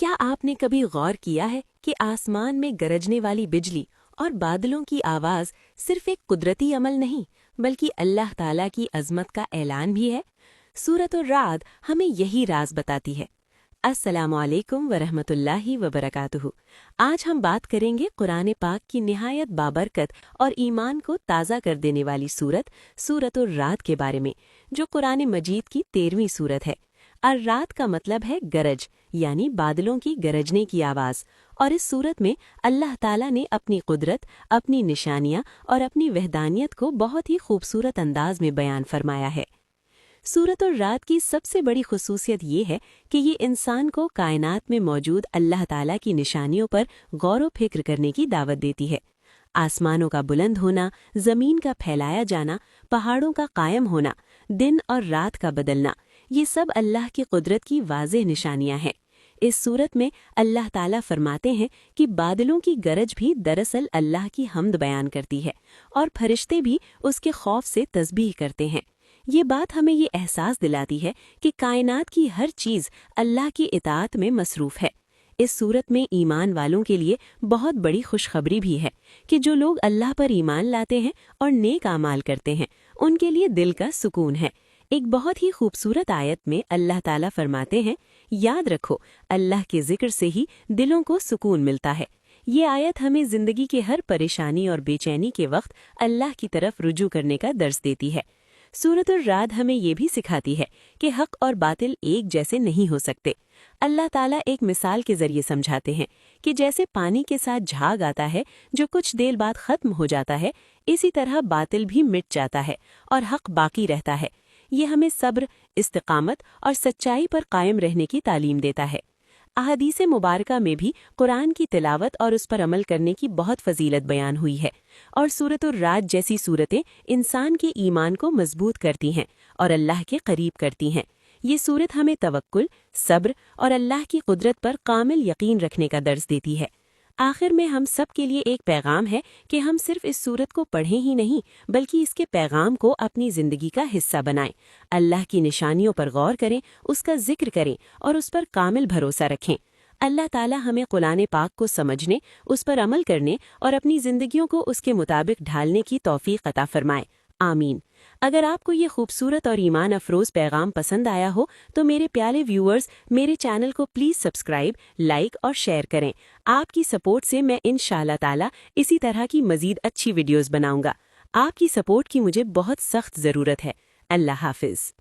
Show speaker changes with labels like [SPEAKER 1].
[SPEAKER 1] کیا آپ نے کبھی غور کیا ہے کہ آسمان میں گرجنے والی بجلی اور بادلوں کی آواز صرف ایک قدرتی عمل نہیں بلکہ اللہ تعالیٰ کی عظمت کا اعلان بھی ہے؟ سورۃ الرعد ہمیں یہی راز بتاتی ہے۔ السلام علیکم ورحمۃ اللہ وبرکاتہ۔ آج ہم بات کریں گے قرآن پاک کی نہایت بابرکت اور ایمان کو تازہ کر دینے والی سورۃ الرعد کے بارے میں، جو قرآن مجید کی 13ویں سورت ہے۔ الرعد کا مطلب ہے گرج، یعنی بادلوں کی گرجنے کی آواز، اور اس صورت میں اللہ تعالیٰ نے اپنی قدرت، اپنی نشانیاں اور اپنی وحدانیت کو بہت ہی خوبصورت انداز میں بیان فرمایا ہے۔ سورۃ الرعد کی سب سے بڑی خصوصیت یہ ہے کہ یہ انسان کو کائنات میں موجود اللہ تعالیٰ کی نشانیوں پر غور و فکر کرنے کی دعوت دیتی ہے۔ آسمانوں کا بلند ہونا، زمین کا پھیلایا جانا، پہاڑوں کا قائم ہونا، دن اور رات کا بدلنا، یہ سب اللہ کی قدرت کی واضح نشانیاں ہیں۔ اس صورت میں اللہ تعالیٰ فرماتے ہیں کہ بادلوں کی گرج بھی دراصل اللہ کی حمد بیان کرتی ہے، اور فرشتے بھی اس کے خوف سے تسبیح کرتے ہیں۔ یہ بات ہمیں یہ احساس دلاتی ہے کہ کائنات کی ہر چیز اللہ کی اطاعت میں مصروف ہے۔ اس صورت میں ایمان والوں کے لیے بہت بڑی خوشخبری بھی ہے کہ جو لوگ اللہ پر ایمان لاتے ہیں اور نیک اعمال کرتے ہیں، ان کے لیے دل کا سکون ہے۔ ایک بہت ہی خوبصورت آیت میں اللہ تعالیٰ فرماتے ہیں، یاد رکھو اللہ کے ذکر سے ہی دلوں کو سکون ملتا ہے۔ یہ آیت ہمیں زندگی کے ہر پریشانی اور بے چینی کے وقت اللہ کی طرف رجوع کرنے کا درس دیتی ہے۔ سورۃ الرعد ہمیں یہ بھی سکھاتی ہے کہ حق اور باطل ایک جیسے نہیں ہو سکتے۔ اللہ تعالیٰ ایک مثال کے ذریعے سمجھاتے ہیں کہ جیسے پانی کے ساتھ جھاگ آتا ہے جو کچھ دیر بعد ختم ہو جاتا ہے، اسی طرح باطل بھی مٹ جاتا ہے اور حق باقی رہتا ہے۔ یہ ہمیں صبر، استقامت اور سچائی پر قائم رہنے کی تعلیم دیتا ہے۔ احادیث مبارکہ میں بھی قرآن کی تلاوت اور اس پر عمل کرنے کی بہت فضیلت بیان ہوئی ہے، اور سورۃ الرعد جیسی صورتیں انسان کے ایمان کو مضبوط کرتی ہیں اور اللہ کے قریب کرتی ہیں۔ یہ صورت ہمیں توکل، صبر اور اللہ کی قدرت پر کامل یقین رکھنے کا درس دیتی ہے۔ آخر میں ہم سب کے لیے ایک پیغام ہے کہ ہم صرف اس صورت کو پڑھیں ہی نہیں بلکہ اس کے پیغام کو اپنی زندگی کا حصہ بنائیں۔ اللہ کی نشانیوں پر غور کریں، اس کا ذکر کریں اور اس پر کامل بھروسہ رکھیں۔ اللہ تعالی ہمیں قرآن پاک کو سمجھنے، اس پر عمل کرنے اور اپنی زندگیوں کو اس کے مطابق ڈھالنے کی توفیق عطا فرمائے، آمین۔ اگر آپ کو یہ خوبصورت اور ایمان افروز پیغام پسند آیا ہو تو میرے پیارے ویورز، میرے چینل کو پلیز سبسکرائب، لائک اور شیئر کریں۔ آپ کی سپورٹ سے میں انشاءاللہ تعالی اسی طرح کی مزید اچھی ویڈیوز بناؤں گا۔ آپ کی سپورٹ کی مجھے بہت سخت ضرورت ہے۔ اللہ حافظ۔